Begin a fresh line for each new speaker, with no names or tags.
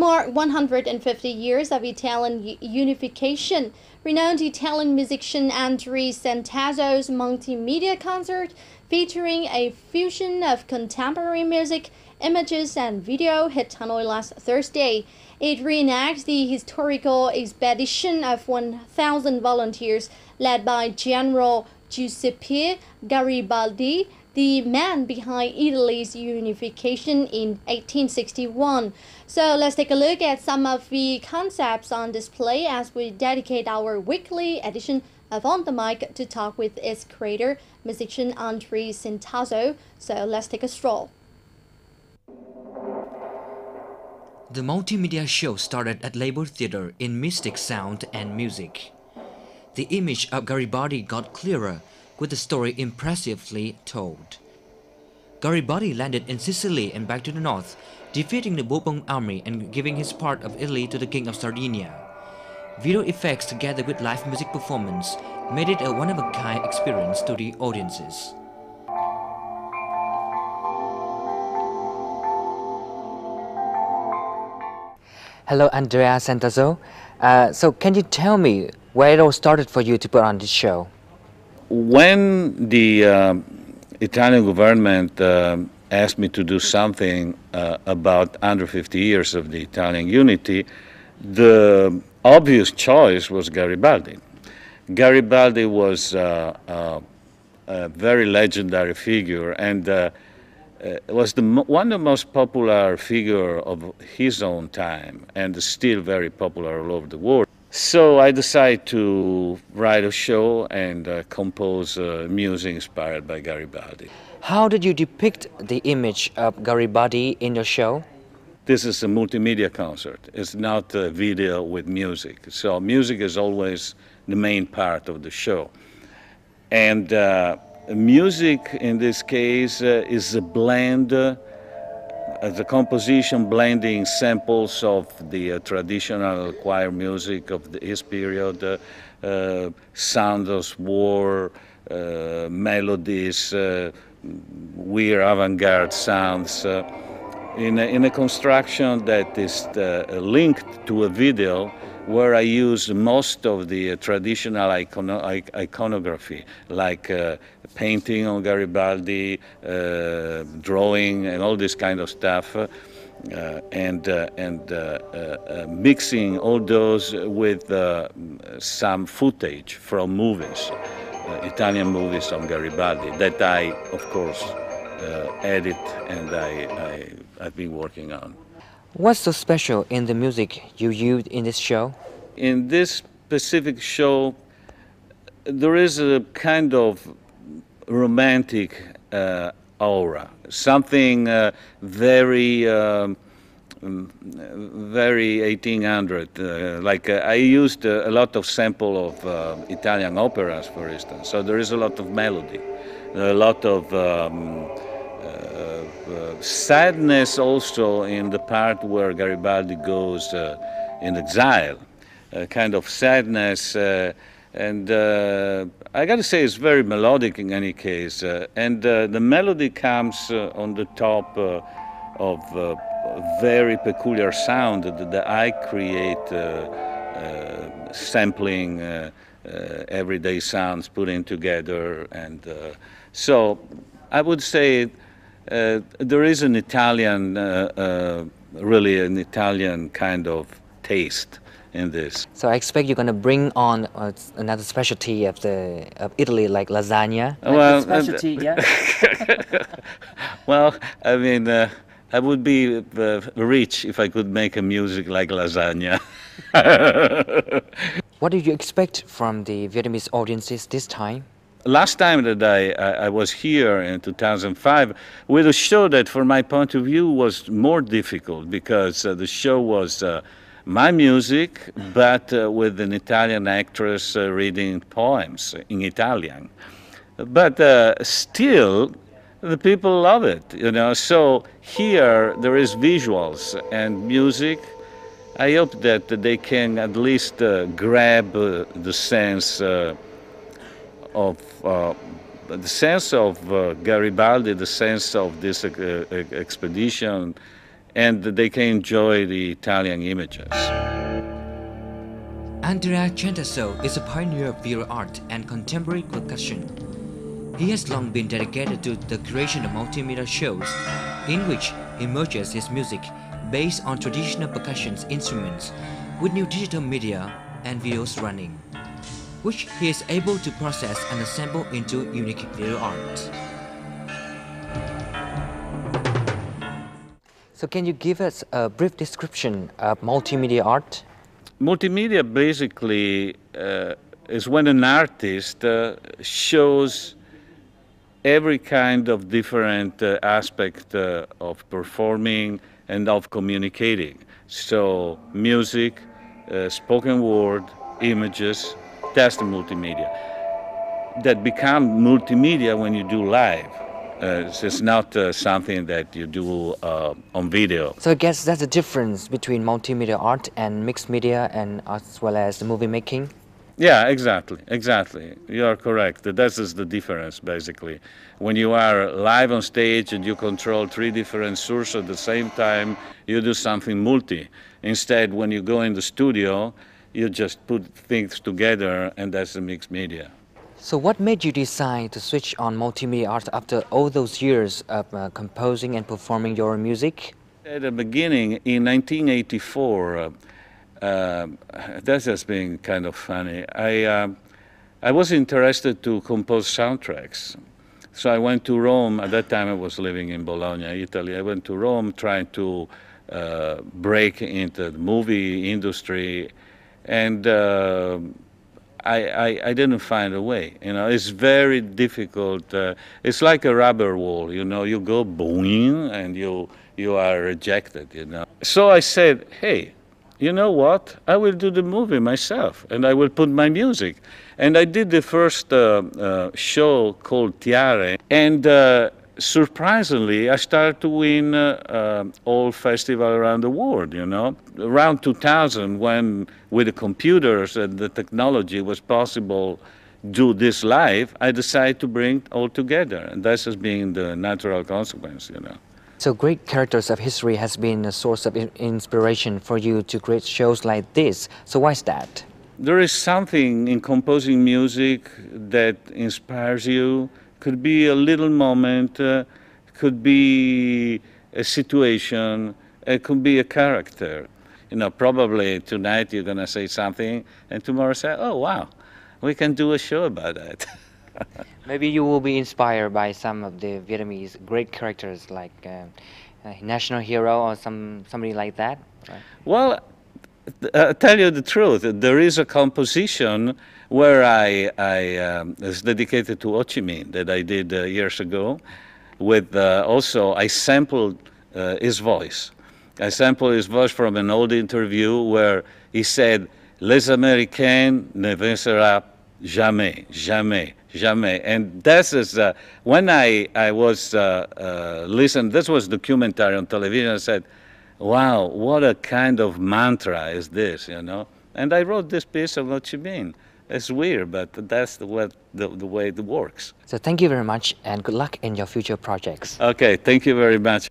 mark 150 years of Italian unification, renowned Italian musician Andrea Centazzo's multimedia concert, featuring a fusion of contemporary music, images, and video, hit Hanoi last Thursday. It reenacts the historical expedition of 1,000 volunteers led by General Giuseppe Garibaldi, the man behind Italy's unification in 1861. So let's take a look at some of the concepts on display as we dedicate our weekly edition of On the Mic to talk with its creator, musician Andrea Centazzo. So let's take a stroll.
The multimedia show started at Labor Theatre in mystic sound and music. The image of Garibaldi got clearer with the story impressively told. Garibaldi landed in Sicily and back to the north, defeating the Bourbon army and giving his part of Italy to the King of Sardinia. Video effects together with live music performance made it a one-of-a-kind experience to the audiences. Hello, Andrea Centazzo. So can you tell me where it all started for you to put on this show?
When the Italian government asked me to do something about 150 years of the Italian unity, the obvious choice was Garibaldi. Garibaldi was a very legendary figure and was one of the most popular figure of his own time and still very popular all over the world. So I decided to write a show and compose music inspired by Garibaldi.
How did you depict the image of Garibaldi in your show?
This is a multimedia concert. It's not a video with music. So music is always the main part of the show. And music in this case is a blend, the composition blending samples of the traditional choir music of his period, sounds of war, melodies, weird avant-garde sounds, in a construction that is linked to a video where I use most of the traditional iconography, like painting on Garibaldi, drawing, and all this kind of stuff, and mixing all those with some footage from movies, Italian movies on Garibaldi, that I, of course, edit and I've been working on.
What's so special in the music you used in this show?
In this specific show, there is a kind of romantic aura, something very 1800. Like I used a lot of sample of Italian operas, for instance. So there is a lot of melody, a lot of sadness also in the part where Garibaldi goes in exile, kind of sadness, and I got to say it's very melodic in any case, and the melody comes on the top of a very peculiar sound that I create, sampling everyday sounds, putting together, and so I would say there is an Italian, really an Italian kind of taste in this.
So I expect you're going to bring on another specialty of Italy, like lasagna.
Well,
specialty, yeah.
Well, I mean, I would be rich if I could make a music like lasagna.
What did you expect from the Vietnamese audiences this time?
Last time that I was here in 2005 with a show that from my point of view was more difficult because the show was my music but with an Italian actress reading poems in Italian. But still the people love it, you know. So here there is visuals and music. I hope that they can at least grab the sense of Garibaldi, the sense of this expedition, and they can enjoy the Italian images.
Andrea Centazzo is a pioneer of video art and contemporary percussion. He has long been dedicated to the creation of multimedia shows in which he merges his music based on traditional percussion instruments with new digital media and videos running, which he is able to process and assemble into unique video art. So can you give us a brief description of multimedia art?
Multimedia basically is when an artist shows every kind of different aspect of performing and of communicating. So music, spoken word, images, that's the multimedia. That become multimedia when you do live. It's not something that you do on video.
So I guess that's the difference between multimedia art and mixed media and as well as the movie making?
Yeah, exactly. You are correct. That is the difference, basically. When you are live on stage and you control 3 different sources at the same time, you do something multi. Instead, when you go in the studio, you just put things together, and that's the mixed media.
So what made you decide to switch on multimedia art after all those years of composing and performing your music?
At the beginning, in 1984, that has been kind of funny. I was interested to compose soundtracks. So I went to Rome. At that time I was living in Bologna, Italy. I went to Rome trying to break into the movie industry, and I didn't find a way. You know, it's very difficult. It's like a rubber wall. You know, you go boing and you are rejected. You know. So I said, hey, you know what? I will do the movie myself, and I will put my music. And I did the first show called Tiare, and surprisingly, I started to win all festivals around the world, you know. Around 2000, when with the computers and the technology was possible do this live, I decided to bring all together, and this has been the natural consequence, you know.
So great characters of history has been a source of inspiration for you to create shows like this. So why is that?
There is something in composing music that inspires you. Could be a little moment, could be a situation, it could be a character. You know, probably tonight you're going to say something, and tomorrow say, oh, wow, we can do a show about that.
Maybe you will be inspired by some of the Vietnamese great characters like National Hero or somebody like that, right?
Well, I'll tell you the truth. There is a composition where it's dedicated to Ho Chi Minh that I did years ago. With also, I sampled his voice. I sampled his voice from an old interview where he said, "Les Américains ne vaincront jamais, jamais, jamais." And that is when I was listening. This was documentary on television. I said, wow, what a kind of mantra is this, you know? And I wrote this piece of Ho Chi Minh. It's weird, but that's the way it works.
So thank you very much and good luck in your future projects.
Okay, thank you very much.